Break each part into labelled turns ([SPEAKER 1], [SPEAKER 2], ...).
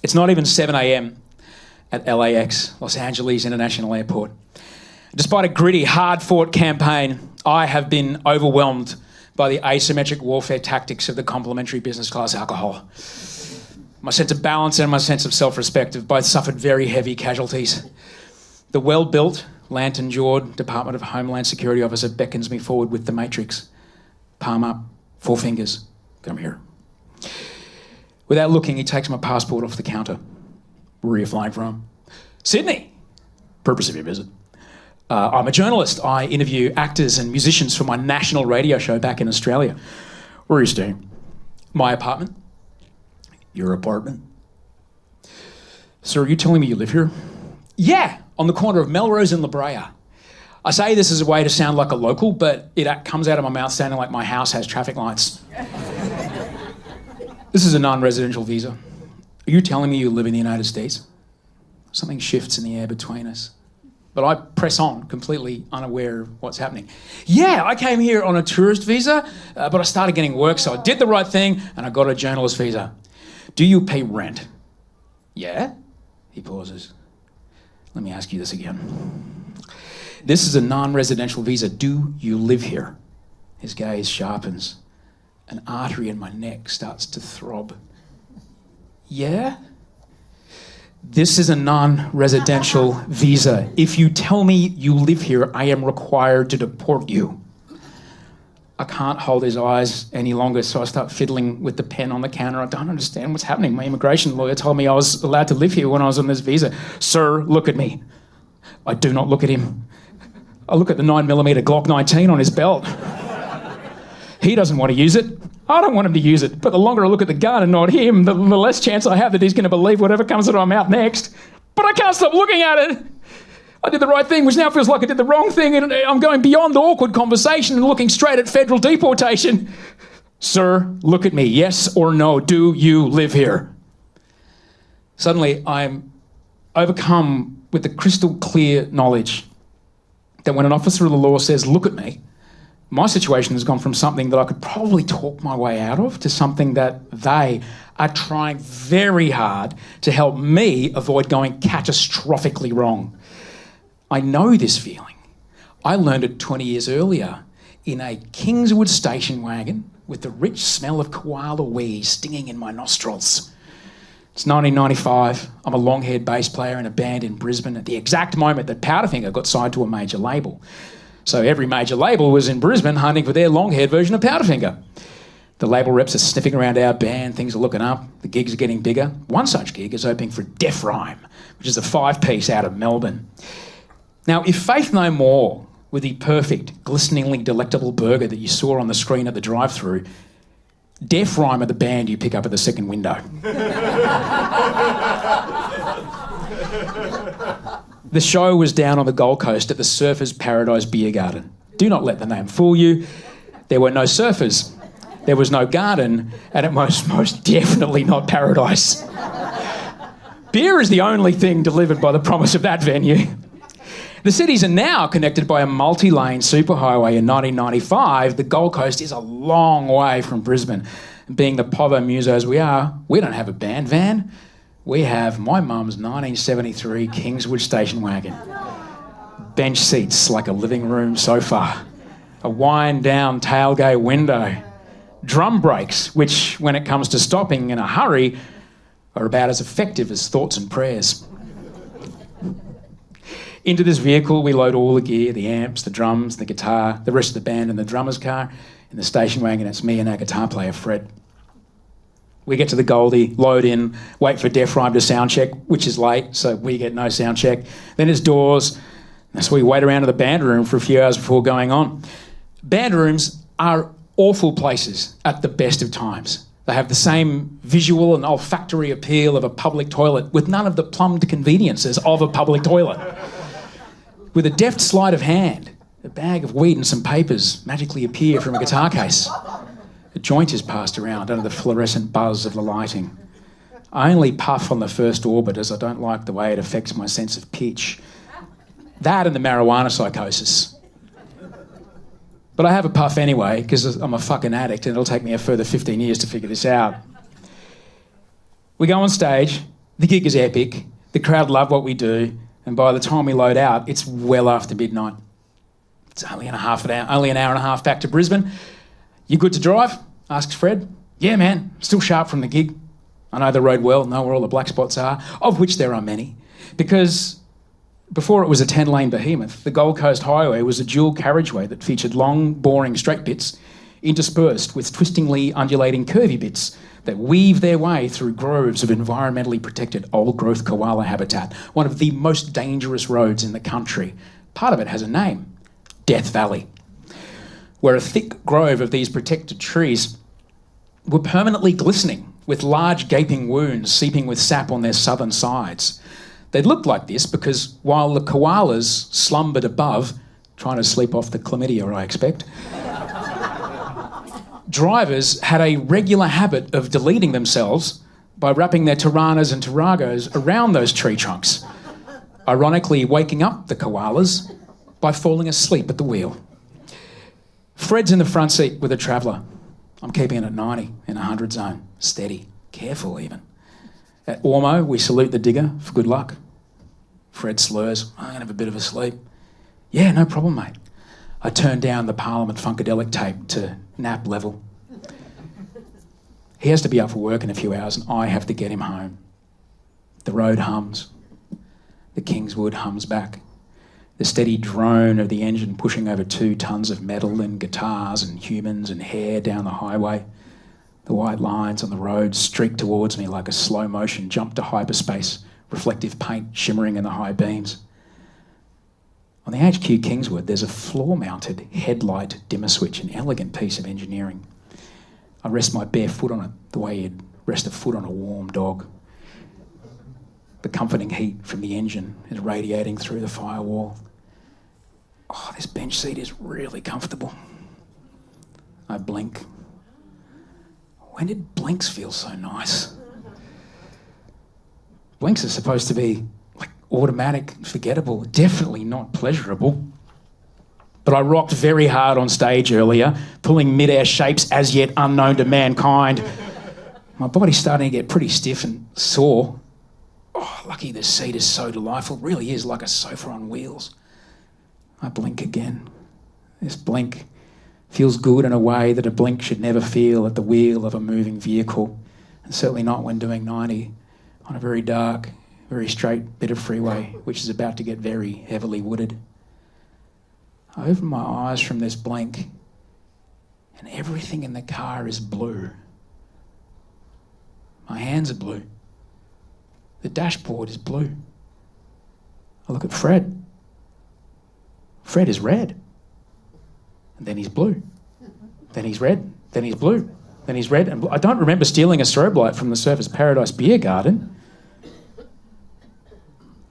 [SPEAKER 1] It's not even 7 a.m. at LAX, Los Angeles International Airport. Despite a gritty, hard-fought campaign, I have been overwhelmed by the asymmetric warfare tactics of the complementary business class alcohol. My sense of balance and my sense of self-respect have both suffered very heavy casualties. The well-built, lantern-jawed Department of Homeland Security officer beckons me forward with the matrix. Palm up, 4 fingers. Come here. Without looking, he takes my passport off the counter. Where are you flying from? Sydney. Purpose of your visit? I'm a journalist. I interview actors and musicians for my national radio show back in Australia. Where are you staying? My apartment. Your apartment? Sir, are you telling me you live here? Yeah, on the corner of Melrose and La Brea. I say this as a way to sound like a local, but it comes out of my mouth sounding like my house has traffic lights. This is a non-residential visa. Are you telling me you live in the United States? Something shifts in the air between us. But I press on, completely unaware of what's happening. Yeah, I came here on a tourist visa, but I started getting work, so I did the right thing, and I got a journalist visa. Do you pay rent? Yeah? He pauses. Let me ask you this again. This is a non-residential visa. Do you live here? His gaze sharpens. An artery in my neck starts to throb. Yeah? This is a non-residential visa. If you tell me you live here, I am required to deport you. I can't hold his eyes any longer, so I start fiddling with the pen on the counter. I don't understand what's happening. My immigration lawyer told me I was allowed to live here when I was on this visa. Sir, look at me. I do not look at him. I look at the 9mm Glock 19 on his belt. He doesn't want to use it. I don't want him to use it. But the longer I look at the gun and not him, the less chance I have that he's going to believe whatever comes out of my mouth next. But I can't stop looking at it. I did the right thing, which now feels like I did the wrong thing, and I'm going beyond the awkward conversation and looking straight at federal deportation. Sir, look at me. Yes or no, do you live here? Suddenly, I'm overcome with the crystal clear knowledge that when an officer of the law says, look at me, my situation has gone from something that I could probably talk my way out of to something that they are trying very hard to help me avoid going catastrophically wrong. I know this feeling. I learned it 20 years earlier in a Kingswood station wagon with the rich smell of koala wee stinging in my nostrils. It's 1995. I'm a long-haired bass player in a band in Brisbane at the exact moment that Powderfinger got signed to a major label. So every major label was in Brisbane hunting for their long-haired version of Powderfinger. The label reps are sniffing around our band, things are looking up, the gigs are getting bigger. One such gig is opening for Def Rhyme, which is a 5-piece out of Melbourne. Now, if Faith No More were the perfect, glisteningly delectable burger that you saw on the screen at the drive-thru, Def Rhyme are the band you pick up at the second window. The show was down on the Gold Coast at the Surfers Paradise Beer Garden. Do not let the name fool you. There were no surfers. There was no garden, and it was most definitely not paradise. Beer is the only thing delivered by the promise of that venue. The cities are now connected by a multi-lane superhighway. In 1995, the Gold Coast is a long way from Brisbane. Being the povo musos we are, we don't have a band van. We have my mum's 1973 Kingswood station wagon. Bench seats like a living room sofa. A wind-down tailgate window. Drum brakes, which, when it comes to stopping in a hurry, are about as effective as thoughts and prayers. Into this vehicle, we load all the gear, the amps, the drums, the guitar, the rest of the band in the drummer's car. In the station wagon, it's me and our guitar player, Fred. We get to the Goldie, load in, wait for Def Rhyme to sound check, which is late, so we get no sound check. Then it's doors. So we wait around in the band room for a few hours before going on. Band rooms are awful places at the best of times. They have the same visual and olfactory appeal of a public toilet with none of the plumbed conveniences of a public toilet. With a deft sleight of hand, a bag of weed and some papers magically appear from a guitar case. A joint is passed around under the fluorescent buzz of the lighting. I only puff on the first orbit as I don't like the way it affects my sense of pitch. That and the marijuana psychosis. But I have a puff anyway, because I'm a fucking addict and it'll take me a further 15 years to figure this out. We go on stage, The gig is epic. The crowd love what we do. And by the time we load out, it's well after midnight. It's only an hour and a half back to Brisbane. You good to drive? Asks Fred. Yeah, man. Still sharp from the gig. I know the road well, know where all the black spots are, of which there are many. Because before it was a 10-lane behemoth, the Gold Coast Highway was a dual carriageway that featured long, boring straight bits interspersed with twistingly undulating curvy bits that weave their way through groves of environmentally protected old-growth koala habitat, one of the most dangerous roads in the country. Part of it has a name, Death Valley, where a thick grove of these protected trees were permanently glistening, with large gaping wounds seeping with sap on their southern sides. They looked like this because while the koalas slumbered above, trying to sleep off the chlamydia, I expect, drivers had a regular habit of deleting themselves by wrapping their Tiranas and Taragos around those tree trunks, ironically waking up the koalas by falling asleep at the wheel. Fred's in the front seat with a traveller. I'm keeping it at 90 in a 100 zone, steady, careful even. At Ormo, we salute the digger for good luck. Fred slurs, I'm going to have a bit of a sleep. Yeah, no problem, mate. I turn down the Parliament Funkadelic tape to nap level. He has to be up for work in a few hours and I have to get him home. The road hums. The Kingswood hums back. The steady drone of the engine pushing over 2 tons of metal and guitars and humans and hair down the highway. The white lines on the road streak towards me like a slow-motion jump to hyperspace, reflective paint shimmering in the high beams. On the HQ Kingswood, there's a floor-mounted headlight dimmer switch, an elegant piece of engineering. I rest my bare foot on it the way you'd rest a foot on a warm dog. The comforting heat from the engine is radiating through the firewall. Oh, this bench seat is really comfortable. I blink. When did blinks feel so nice? Blinks are supposed to be like automatic, forgettable, definitely not pleasurable. But I rocked very hard on stage earlier, pulling mid-air shapes as yet unknown to mankind. My body's starting to get pretty stiff and sore. Oh, lucky this seat is so delightful. It really is like a sofa on wheels. I blink again. This blink feels good in a way that a blink should never feel at the wheel of a moving vehicle, and certainly not when doing 90 on a very dark, very straight bit of freeway, which is about to get very heavily wooded. I open my eyes from this blink, and everything in the car is blue. My hands are blue. The dashboard is blue. I look at Fred. Fred is red. And then he's blue. Then he's red. Then he's blue. Then he's red and blue. I don't remember stealing a strobe light from the Surfers Paradise Beer Garden.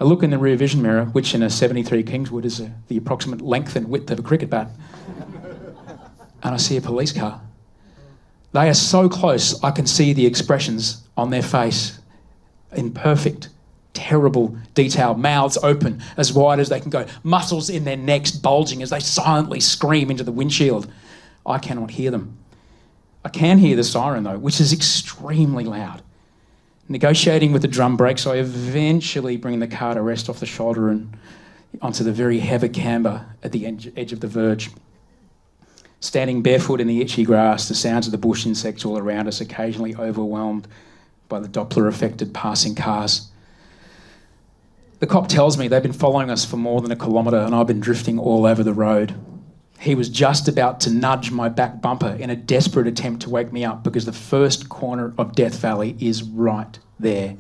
[SPEAKER 1] I look in the rear vision mirror, which in a 73 Kingswood is the approximate length and width of a cricket bat. And I see a police car. They are so close, I can see the expressions on their face in perfect, terrible detail, mouths open as wide as they can go, muscles in their necks bulging as they silently scream into the windshield. I cannot hear them. I can hear the siren though, which is extremely loud. Negotiating with the drum brakes, I eventually bring the car to rest off the shoulder and onto the very heavy camber at the edge of the verge. Standing barefoot in the itchy grass, the sounds of the bush insects all around us, occasionally overwhelmed by the Doppler-affected passing cars. The cop tells me they've been following us for more than a kilometre and I've been drifting all over the road. He was just about to nudge my back bumper in a desperate attempt to wake me up because the first corner of Death Valley is right there.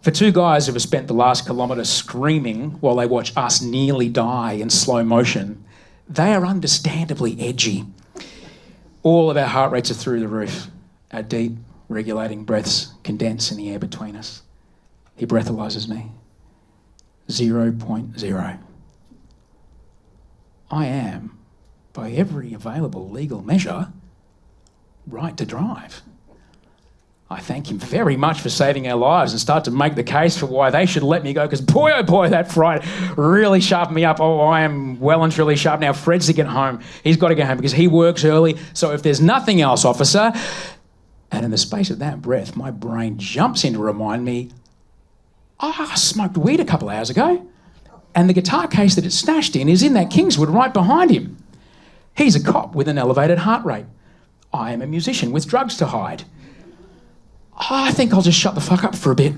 [SPEAKER 1] For 2 guys who have spent the last kilometre screaming while they watch us nearly die in slow motion, they are understandably edgy. All of our heart rates are through the roof. Our deep, regulating breaths condense in the air between us. He breathalyses me. 0.0. I am, by every available legal measure, right to drive. I thank him very much for saving our lives and start to make the case for why they should let me go, because boy, oh boy, that fright really sharpened me up. Oh, I am well and truly sharp now. Fred's to get home. He's got to get home because he works early. So if there's nothing else, officer, And in the space of that breath, my brain jumps in to remind me, I smoked weed a couple of hours ago, and the guitar case that it's stashed in is in that Kingswood right behind him. He's a cop with an elevated heart rate. I am a musician with drugs to hide. I think I'll just shut the fuck up for a bit.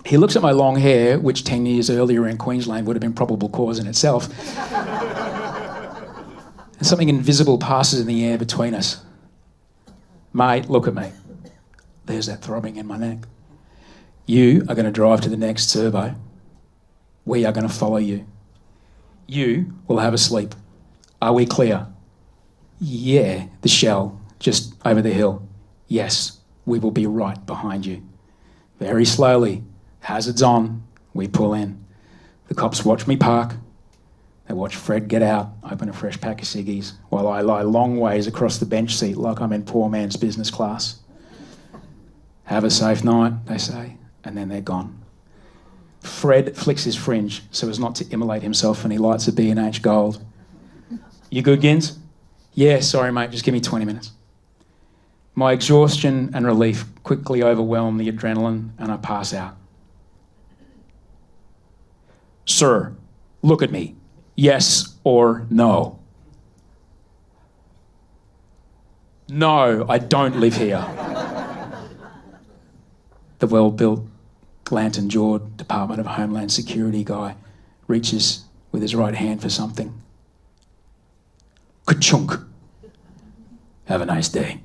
[SPEAKER 1] He looks at my long hair, which 10 years earlier in Queensland would have been probable cause in itself. And something invisible passes in the air between us. Mate, look at me. There's that throbbing in my neck. You are going to drive to the next servo. We are going to follow you. You will have a sleep. Are we clear? Yeah, the shell, just over the hill. Yes, we will be right behind you. Very slowly, hazards on, we pull in. The cops watch me park. They watch Fred get out, open a fresh pack of ciggies, while I lie long ways across the bench seat like I'm in poor man's business class. Have a safe night, they say, and then they're gone. Fred flicks his fringe so as not to immolate himself, and he lights a B&H Gold. You good, Gins? Yeah, sorry, mate, just give me 20 minutes. My exhaustion and relief quickly overwhelm the adrenaline, and I pass out. Sir, look at me. Yes or no? No, I don't live here. The well-built, lantern-jawed Department of Homeland Security guy reaches with his right hand for something. Ka-chunk. Have a nice day.